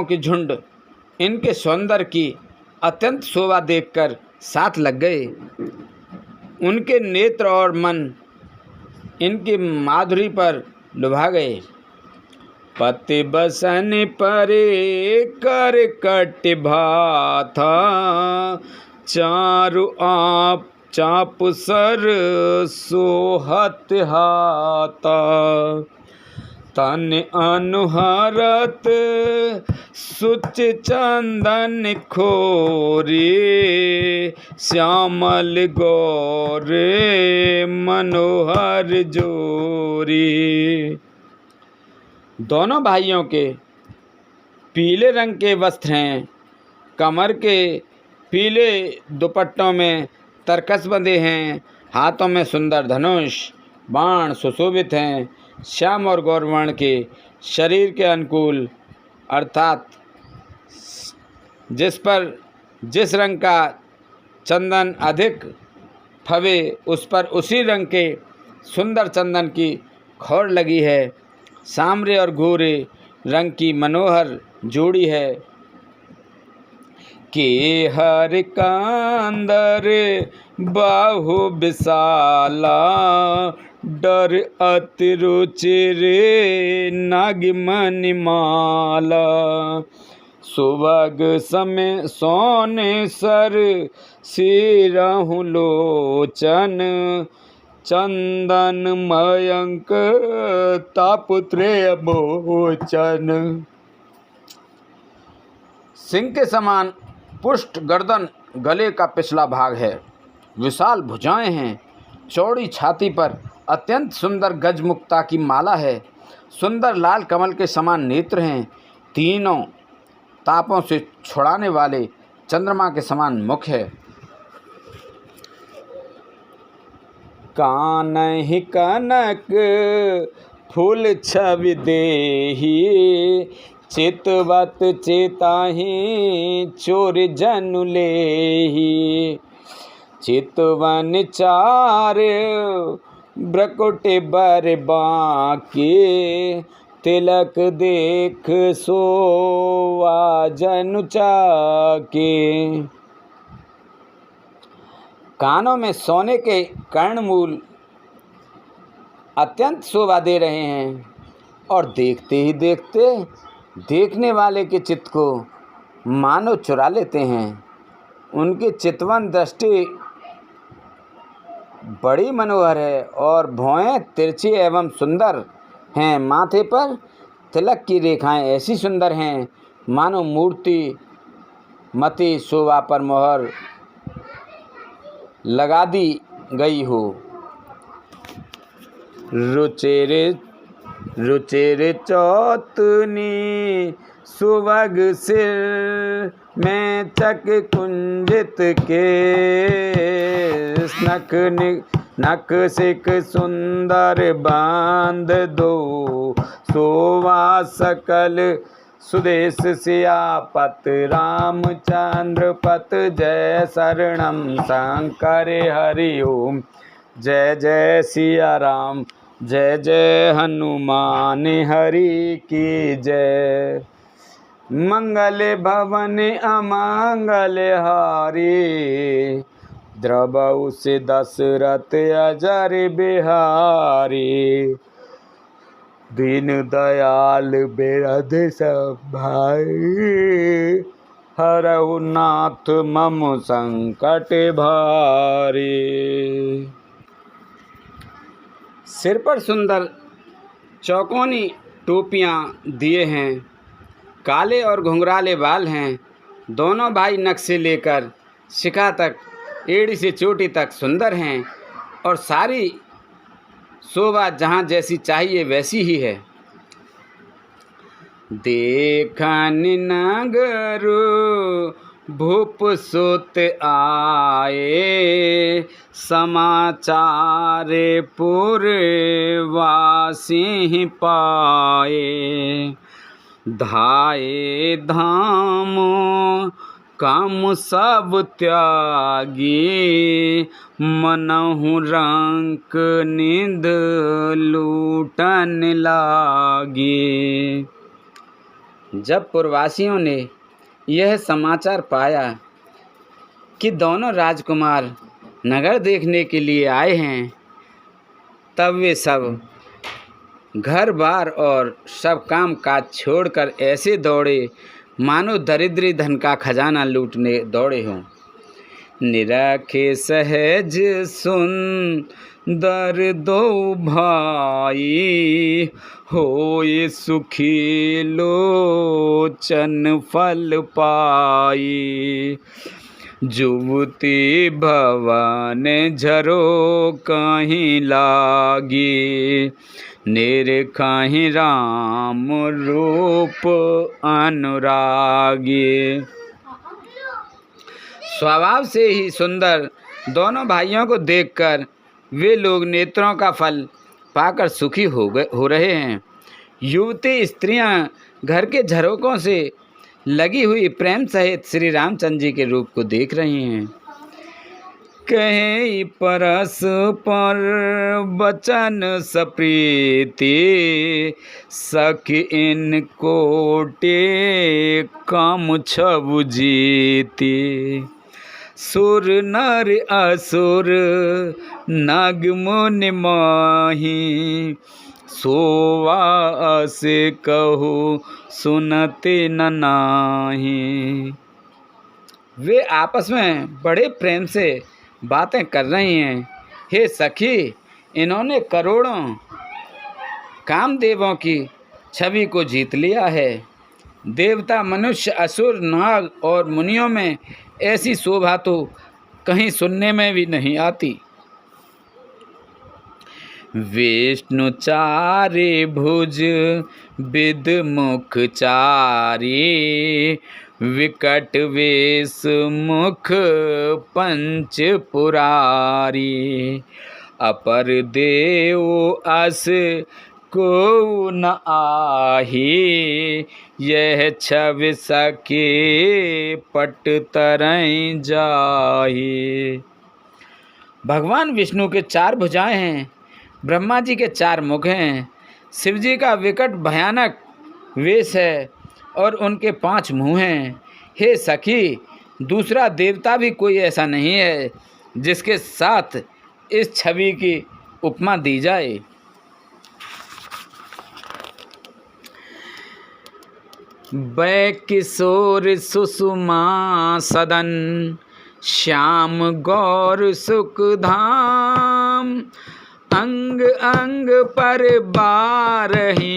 की झुंड इनके सौंदर्य की अत्यंत शोभा देखकर साथ लग गए। उनके नेत्र और मन इनकी माधुरी पर लुभा गए। पति बसन परे कर कट भाथा, चारु आप चाप सर सोहत हाता। तन अनुहरत सुच चंदन खोरे, श्यामल गौरे मनोहर जोरी। दोनों भाइयों के पीले रंग के वस्त्र हैं। कमर के पीले दुपट्टों में तरकस बंधे हैं। हाथों में सुंदर धनुष बाण सुशोभित हैं। श्याम और गौरवर्ण के शरीर के अनुकूल अर्थात जिस पर जिस रंग का चंदन अधिक फवे उस पर उसी रंग के सुंदर चंदन की खौर लगी है। सांवरे और गोरे रंग की मनोहर जोड़ी है। के हर कांदर बाहु विशाला, डर अति रुचिर नागमणि माला, सुभग समय सोने सर सिरहु लोचन, चंदन मयंक तापत्रय मोचन। सिंह के समान पुष्ट गर्दन गले का पिछला भाग है, विशाल भुजाएं हैं, चौड़ी छाती पर अत्यंत सुंदर गजमुक्ता की माला है, सुंदर लाल कमल के समान नेत्र हैं, तीनों तापों से छुड़ाने वाले चंद्रमा के समान मुख है। कानहि कनक फूल छवि देहि, चितवत चेताहि चोर जनु लेहि, चितवन चार ब्रकुट बर बांके, तिलक देख सोवा जनु चाके। कानों में सोने के कर्णमूल अत्यंत शोभा दे रहे हैं और देखते ही देखते देखने वाले के चित्त को मानो चुरा लेते हैं। उनकी चितवन दृष्टि बड़ी मनोहर है और भौहें तिरछी एवं सुंदर हैं। माथे पर तिलक की रेखाएं ऐसी सुंदर हैं मानो मूर्ति मति शोभा पर मोहर लगा दी गई हो। रुचिर चौतनी सुभग सिर में चक कुंजित के, नक सिक सुंदर बांध दो, शोभा सकल सुदेश सियापत, रामचंद्र पत जय शरणम शंकर हरि ओम। जय जय सिया राम, जय जय हनुमान हरि की जय। मंगल भवन अमंगल हारी, द्रवहु से दशरथ अजर बिहारी, दीन दयाल बिरध सभाई, हरहु नाथ मम संकट भारी। सिर पर सुंदर चौकोनी टोपियाँ दिए हैं, काले और घुंघराले बाल हैं। दोनों भाई नख से लेकर शिखा तक, एड़ी से चोटी तक सुंदर हैं और सारी शोभा जहाँ जैसी चाहिए वैसी ही है। देखन नगर भूप सुत आए, समाचार पुरवासी पाए, धाये धाम काम सब त्यागी, मनहु रंक निंद लूटन लागी। जब पुरवासियों ने यह समाचार पाया कि दोनों राजकुमार नगर देखने के लिए आए हैं, तब वे सब घर बार और सब काम काज छोड़कर ऐसे दौड़े मानो दरिद्री धन का खजाना लूटने दौड़े हों। निरखे सहज सुंदर दो भाई, होए सुखी लोचन फल पाई, जुवती भवन झरो कहीं लागी, निरखाहि राम रूप अनुरागी। स्वभाव से ही सुंदर दोनों भाइयों को देखकर वे लोग नेत्रों का फल पाकर सुखी हो रहे हैं। युवती स्त्रियां घर के झरोकों से लगी हुई प्रेम सहित श्री रामचंद्र जी के रूप को देख रही हैं। कहे परस पर बचन सप्रीति, सखी इन कोटे काम छबु जीती, सुर नर असुर नाग मुनि माही, सोवास कहू सुनते न नाही। वे आपस में बड़े प्रेम से बातें कर रही हैं। हे सखी, इन्होंने करोड़ों कामदेवों की छवि को जीत लिया है। देवता, मनुष्य, असुर, नाग और मुनियों में ऐसी शोभा तो कहीं सुनने में भी नहीं आती। विष्णु चारे भुज विद मुख चारी, विकट वेश मुख पंच पुरारी, अपर देव अस को न आही, यह छवि सके पट तरई जाही। भगवान विष्णु के 4 भुजाएं हैं, ब्रह्मा जी के 4 मुख हैं, शिव जी का विकट भयानक वेश है और उनके 5 मुँह हैं। हे सखी, दूसरा देवता भी कोई ऐसा नहीं है जिसके साथ इस छवि की उपमा दी जाए। बै किशोर सुषमा सदन, श्याम गौर सुख धाम, अंग अंग पर बारही,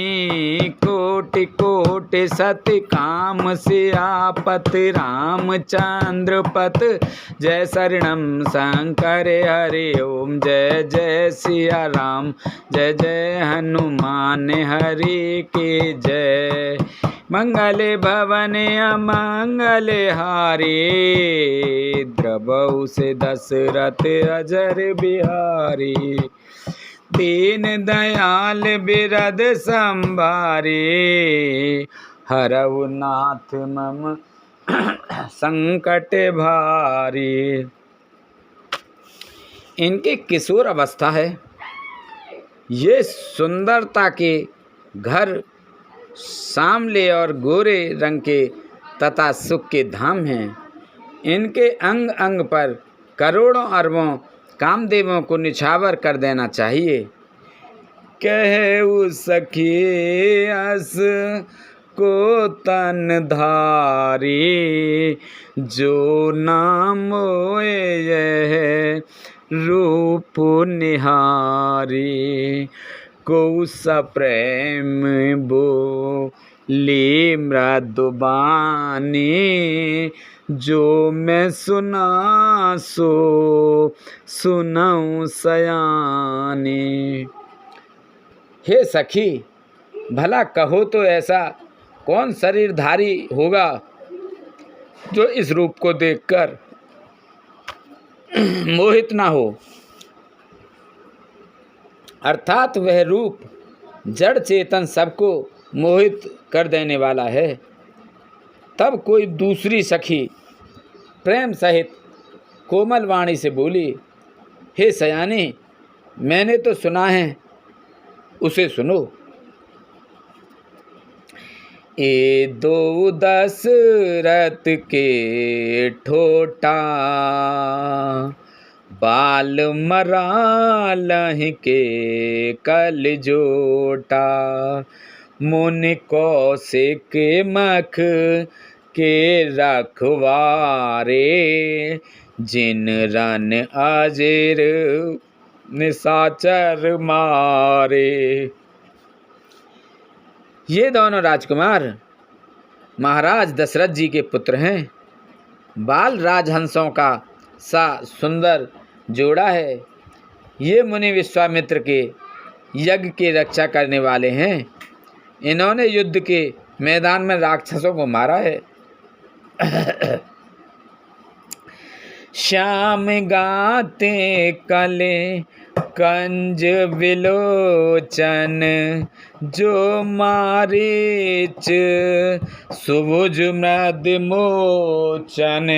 कोटि कोटि सति काम सियापत, रामचंद्र पत जय शरणम शंकर हरि ओम, जय जय सिया राम, जय जय हनुमान हरि के जय। मंगल भवन अमंगल हारी, द्रवहु से दशरथ अजर बिहारी, दीन दयाल बिरद संभारी, हरहु नाथ मम संकट भारी। इनकी किशोर अवस्था है। ये सुंदरता के घर सांवले और गोरे रंग के तथा सुख के धाम हैं। इनके अंग अंग पर करोड़ों अरबों कामदेवों को निछावर कर देना चाहिए। कहु सखी अस को तन धारी, जो नाम यह रूप निहारी, को सप्रेम बोली मृदुबानी, जो मैं सुना सो सुनाऊं सयानी। हे सखी, भला कहो तो ऐसा कौन शरीरधारी होगा जो इस रूप को देखकर मोहित ना हो। अर्थात वह रूप जड़ चेतन सबको मोहित कर देने वाला है। तब कोई दूसरी सखी प्रेम सहित कोमल वाणी से बोली, हे सयानी, मैंने तो सुना है, उसे सुनो। ए दो दशरथ के ठोटा, बाल मरालहि के कल जोटा, मुनि कौशिक मख के रखवारे, जिन रन अजिर निशाचर मारे। ये दोनों राजकुमार महाराज दशरथ जी के पुत्र हैं। बाल राजहंसों का सा सुंदर जोड़ा है। ये मुनि विश्वामित्र के यज्ञ की रक्षा करने वाले हैं। इन्होंने युद्ध के मैदान में राक्षसों को मारा है। श्याम गाते कले कंज विलोचन, जो मारीच सुभुज मृद मोचन,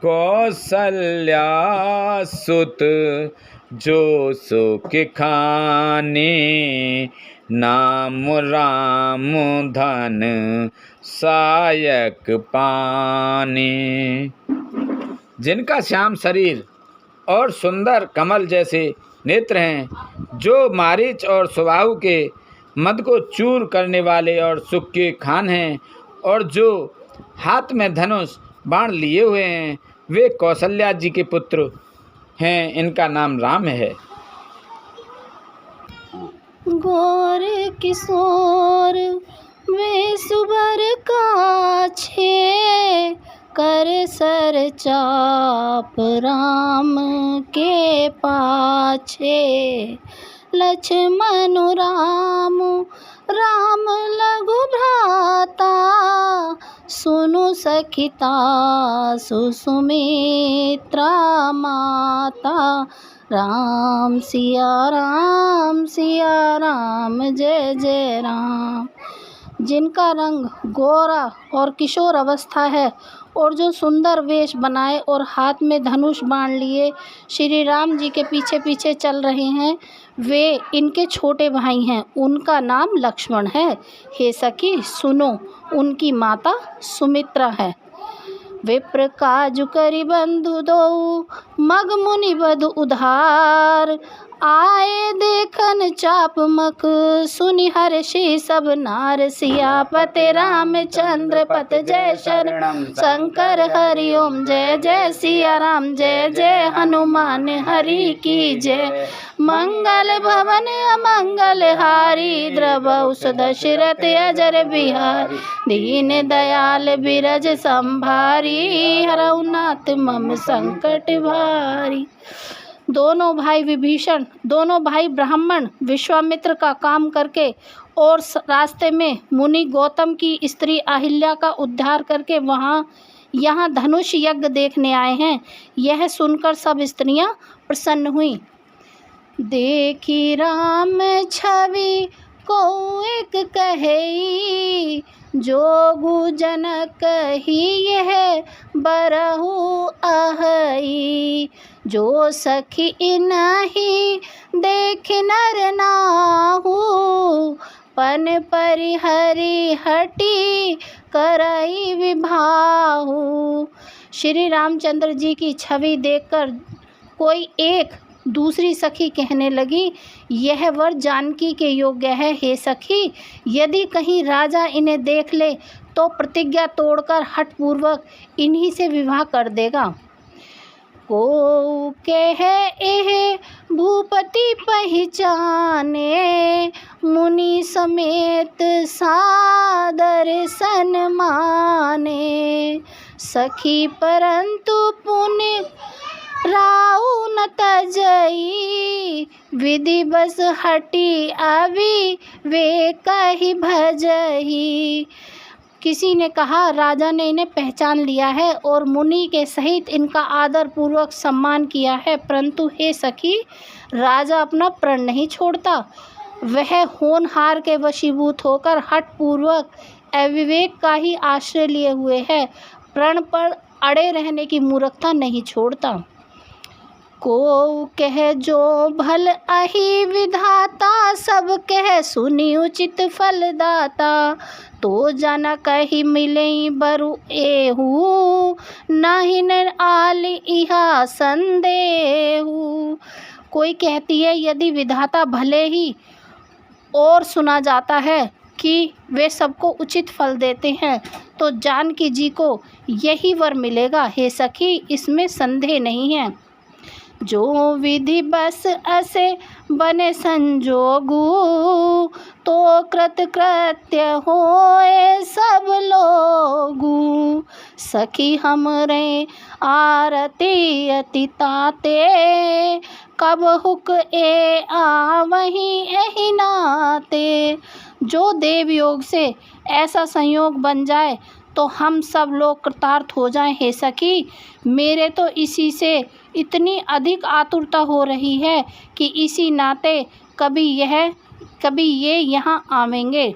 कौसल्या सुत जो सुख खाने, नाम राम धन सायक पाने। जिनका श्याम शरीर और सुंदर कमल जैसे नेत्र हैं, जो मारीच और सुबाहु के मद को चूर करने वाले और सुख के खान हैं, और जो हाथ में धनुष बाण लिए हुए हैं, वे कौशल्या जी के पुत्र हैं। इनका नाम राम है। गौर किशोर वे सुबर काछे, कर सर चाप राम के पाछे। लक्ष्मण राम राम लघु भ्राता, सुनु सखिता सुमित्रा माता। राम सिया राम जय जय राम। जिनका रंग गोरा और किशोर अवस्था है, और जो सुंदर वेश बनाए और हाथ में धनुष बाण लिए श्री राम जी के पीछे पीछे चल रहे हैं, वे इनके छोटे भाई हैं। उनका नाम लक्ष्मण है। हे सखी सुनो, उनकी माता सुमित्रा है। विप्र काजु करि बंधु दो, मग मुनि बधु उधार। आए देखन चाप मक, सुनि हर्षि सब नार। सियापति रामचंद्र पत जय शरणम, शंकर हरि ओम जय जय सिया राम। जय जय हनुमान हरि की जय। मंगल भवन अमंगल हारी, द्रवहु दशरथ अजर बिहारी। दीन दयाल बिरज संभारी, हरऊ नाथ मम संकट भारी। दोनों भाई विभीषण, दोनों भाई ब्राह्मण विश्वामित्र का काम करके और रास्ते में मुनि गौतम की स्त्री अहिल्या का उद्धार करके यहाँ धनुष यज्ञ देखने आए हैं। यह सुनकर सब स्त्रियां प्रसन्न हुई। देखी राम छवि को एक कही, जोगु जनक ही यह बरहु अहई। जो सखी इनहि देख नर नाहु, पन परिहरि हटि करई विभाहु। श्री रामचंद्र जी की छवि देखकर कोई एक दूसरी सखी कहने लगी, यह वर जानकी के योग्य है। हे सखी, यदि कहीं राजा इन्हें देख ले तो प्रतिज्ञा तोड़कर हठपूर्वक इन्हीं से विवाह कर देगा। को कह एह भूपति पहचाने, मुनि समेत सादर सन्माने। सखी परंतु पुण्य राउ न तजई, विधि बस हटी अभी वे कही भजही। किसी ने कहा, राजा ने इन्हें पहचान लिया है और मुनि के सहित इनका आदर पूर्वक सम्मान किया है, परंतु हे सखी, राजा अपना प्रण नहीं छोड़ता। वह होनहार के वशीभूत होकर हठ पूर्वक अविवेक का ही आश्रय लिए हुए है, प्रण पर अड़े रहने की मूर्खता नहीं छोड़ता। को कह जो भल अहि विधाता, सब कह सुनी उचित फलदाता। तो जाना कही मिले बरु एहू, नहीं न आल इहा संदेहू। कोई कहती है, यदि विधाता भले ही और सुना जाता है कि वे सबको उचित फल देते हैं, तो जानकी जी को यही वर मिलेगा। हे सखी, इसमें संदेह नहीं है। जो विधि बस असे बने संजोगु, तो कृत्य होए सब लोगु। सखी हमरे आरती अति ताते, कब हुक ए आवही एहि नाते। जो देव योग से ऐसा संयोग बन जाए तो हम सब लोग कृतार्थ हो जाएं। हे सखी, मेरे तो इसी से इतनी अधिक आतुरता हो रही है कि इसी नाते कभी ये यहाँ आवेंगे।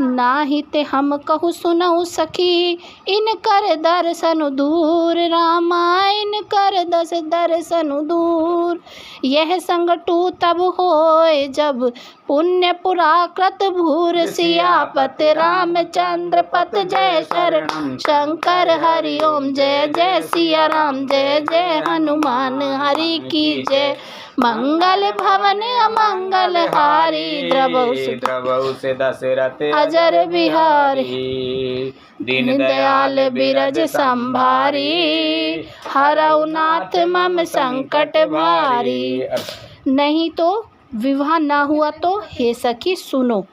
नाहिते हम कहु सुनऊ सखी, इन कर दर्शन दूर। रामायण कर दर्शन दूर। यह संगटू तब होए, जब पुण्य पुराकृत भूर सियापत रामचंद्र पत जय शरणम शंकर हरि ओम जय जय सिया राम जय जय हनुमान हरि की जय मंगल भवन अमंगल हारी द्रवहु से दशरथ अजर बिहारी दीन दयाल बिरज संभारी हरऊ नाथ मम संकट भारी। नहीं तो विवाह ना हुआ तो हे सखी सुनो,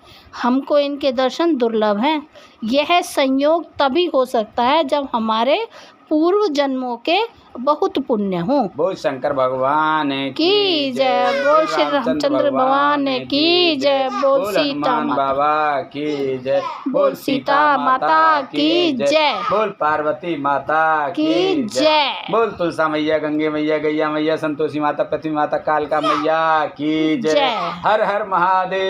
हमको इनके दर्शन दुर्लभ हैं। यह संयोग तभी हो सकता है जब हमारे पूर्व जन्मों के बहुत पुण्य हों। बोल शंकर भगवान की जय, बोल श्री रामचंद्र भगवान की जय, बोल सीता हनुमान बाबा की जय, बोल सीता माता की जय, बोल पार्वती माता की जय, बोल तुलसा मैया, गंगे मैया, गैया मैया, संतोषी माता, पृथ्वी माता, कालका मैया की जय। हर हर महादेव।